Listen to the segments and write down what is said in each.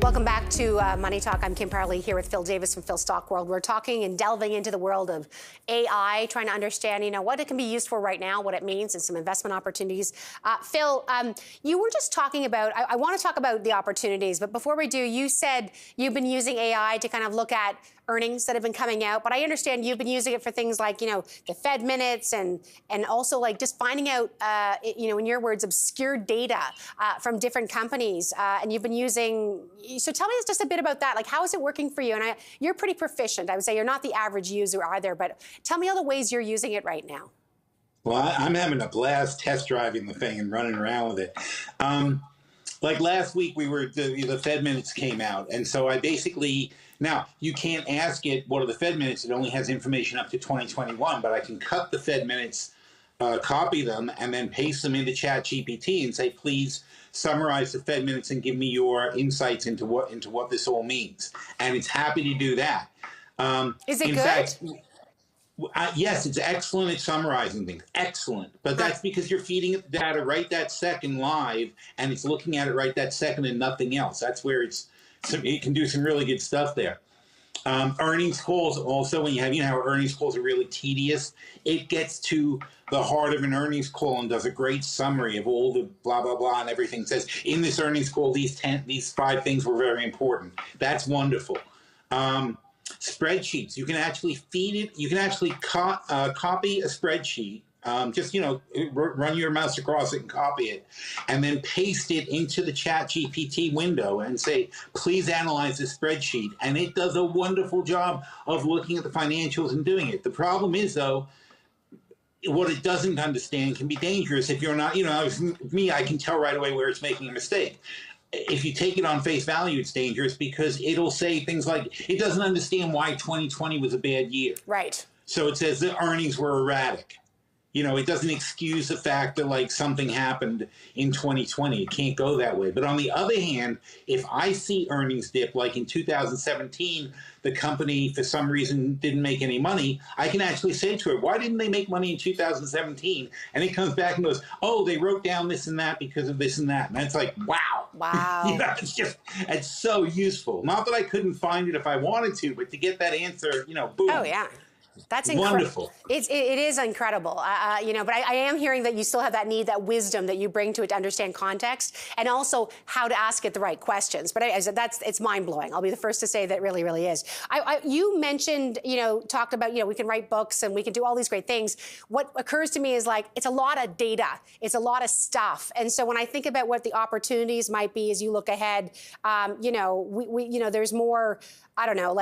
Welcome back to Money Talk. I'm Kim Parley here with Phil Davis from Phil Stock World. We're talking and delving into the world of AI, trying to understand, what it can be used for right now, what it means, and some investment opportunities. Phil, you were just talking about, I want to talk about the opportunities, but before we do, you said you've been using AI to kind of look at earnings that have been coming out, but I understand you've been using it for things like, the Fed minutes and also like just finding out, in your words, obscure data from different companies. And you've been using, so tell me just a bit about that. Like, how is it working for you? And you're pretty proficient. I would say you're not the average user either, but tell me all the ways you're using it right now. Well, I'm having a blast test driving the thing and running around with it. Like last week, the Fed minutes came out, and so I basically, now you can't ask it what are the Fed minutes. It only has information up to 2021, but I can cut the Fed minutes, copy them, and then paste them into ChatGPT and say, please summarize the Fed minutes and give me your insights into what this all means. And it's happy to do that. Is it in good? Fact, yes, it's excellent at summarizing things. Excellent. But that's because you're feeding it the data right that second live, and it's looking at it right that second and nothing else. That's where it can do some really good stuff there. Earnings calls also, when you have, how earnings calls are really tedious, it gets to the heart of an earnings call and does a great summary of all the blah, blah, blah, and everything. It says, in this earnings call, these 5 things were very important. That's wonderful. Spreadsheets, you can actually feed it. You can actually copy a spreadsheet. Just, run your mouse across it and copy it, and then paste it into the ChatGPT window and say, please analyze this spreadsheet. And it does a wonderful job of looking at the financials and doing it. The problem is, though, what it doesn't understand can be dangerous if you're not, me, I can tell right away where it's making a mistake. If you take it on face value, it's dangerous because it'll say things like, it doesn't understand why 2020 was a bad year. Right. So it says the earnings were erratic. It doesn't excuse the fact that something happened in 2020. It can't go that way. But on the other hand, if I see earnings dip, like in 2017, the company for some reason didn't make any money, I can actually say to it, why didn't they make money in 2017? And it comes back and goes, oh, they wrote down this and that because of this and that. And it's like, wow. Wow. It's so useful. Not that I couldn't find it if I wanted to, but to get that answer, boom. Oh, yeah. That's wonderful. It is incredible, but I am hearing that you still have that need, that wisdom that you bring to it to understand context and also how to ask it the right questions. But it's mind blowing. I'll be the first to say that really, really is. You mentioned, talked about, we can write books and we can do all these great things. What occurs to me is it's a lot of data. It's a lot of stuff. And so when I think about what the opportunities might be as you look ahead, there's more, I don't know,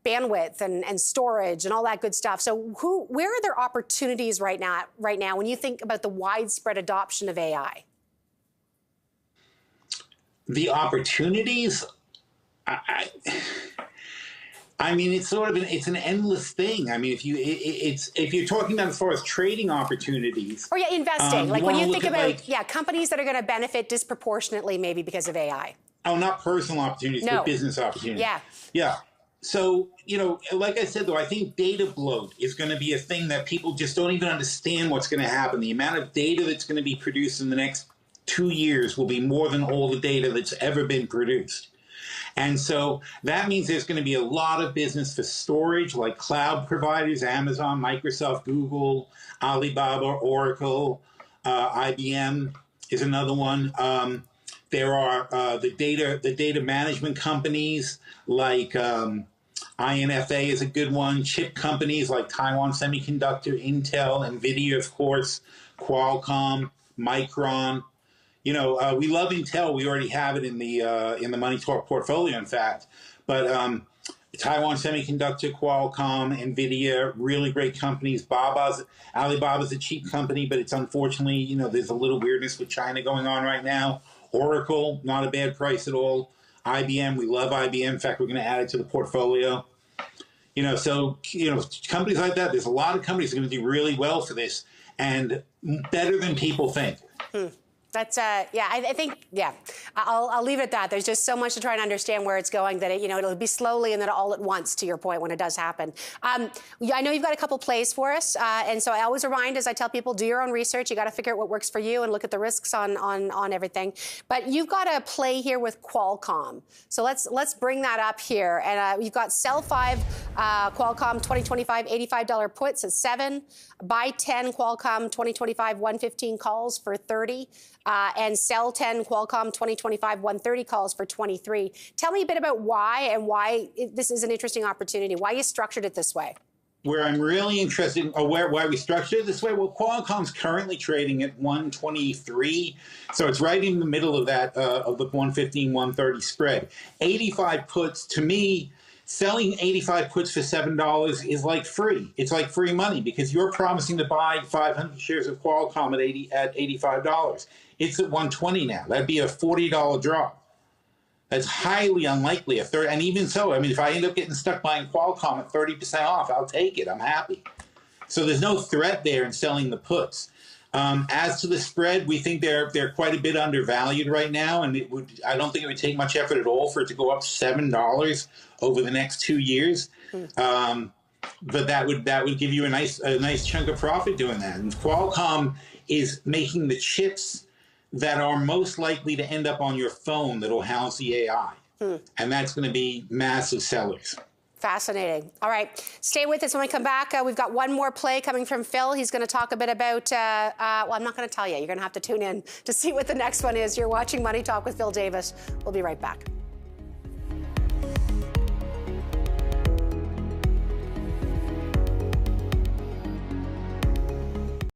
bandwidth and storage and all that good stuff. So where are there opportunities right now when you think about the widespread adoption of AI? The opportunities, I mean, it's sort of it's an endless thing. I mean, if you're talking about as far as trading opportunities, or investing, when you think about companies that are going to benefit disproportionately maybe because of AI. Oh, not personal opportunities, but business opportunities. Yeah. So, like I said, though, I think data bloat is going to be a thing that people just don't even understand what's going to happen. The amount of data that's going to be produced in the next 2 years will be more than all the data that's ever been produced. And so that means there's going to be a lot of business for storage, like cloud providers, Amazon, Microsoft, Google, Alibaba, Oracle, IBM is another one. There are the data management companies like INFA is a good one. Chip companies like Taiwan Semiconductor, Intel, NVIDIA, of course, Qualcomm, Micron. We love Intel. We already have it in the MoneyTalk portfolio, in fact. But Taiwan Semiconductor, Qualcomm, NVIDIA, really great companies. Alibaba's a cheap company, but it's unfortunately, there's a little weirdness with China going on right now. Oracle, not a bad price at all. IBM, we love IBM. In fact, we're going to add it to the portfolio. Companies like that, there's a lot of companies that are going to do really well for this and better than people think. That's yeah. I think yeah. I'll leave it at that. There's just so much to try and understand where it's going that it'll be slowly and then all at once. To your point, when it does happen, I know you've got a couple plays for us, and so I always remind, as I tell people, do your own research. You got to figure out what works for you and look at the risks on everything. But you've got a play here with Qualcomm. So let's bring that up here, and you've got sell 5 Qualcomm 2025 $85 puts at 7, buy 10 Qualcomm 2025 115 calls for 30. And sell 10 Qualcomm 2025 130 calls for 23. Tell me a bit about why this is an interesting opportunity, why you structured it this way. Where I'm really interested in, why we structured it this way, well, Qualcomm's currently trading at 123, so it's right in the middle of that, of the 115, 130 spread. 85 puts, to me, selling 85 puts for $7 is like free. It's like free money because you're promising to buy 500 shares of Qualcomm at $85. It's at 120 now. That'd be a $40 drop. That's highly unlikely. And even so, I mean, if I end up getting stuck buying Qualcomm at 30% off, I'll take it. I'm happy. So there's no threat there in selling the puts. As to the spread, we think they're quite a bit undervalued right now, and I don't think it would take much effort at all for it to go up $7 over the next 2 years. But that would give you a nice chunk of profit doing that. And Qualcomm is making the chips that are most likely to end up on your phone that'll house the AI. And that's going to be massive sellers. Fascinating. All right. Stay with us when we come back. We've got one more play coming from Phil. He's going to talk a bit about, well, I'm not going to tell you. You're going to have to tune in to see what the next one is. You're watching Money Talk with Phil Davis. We'll be right back.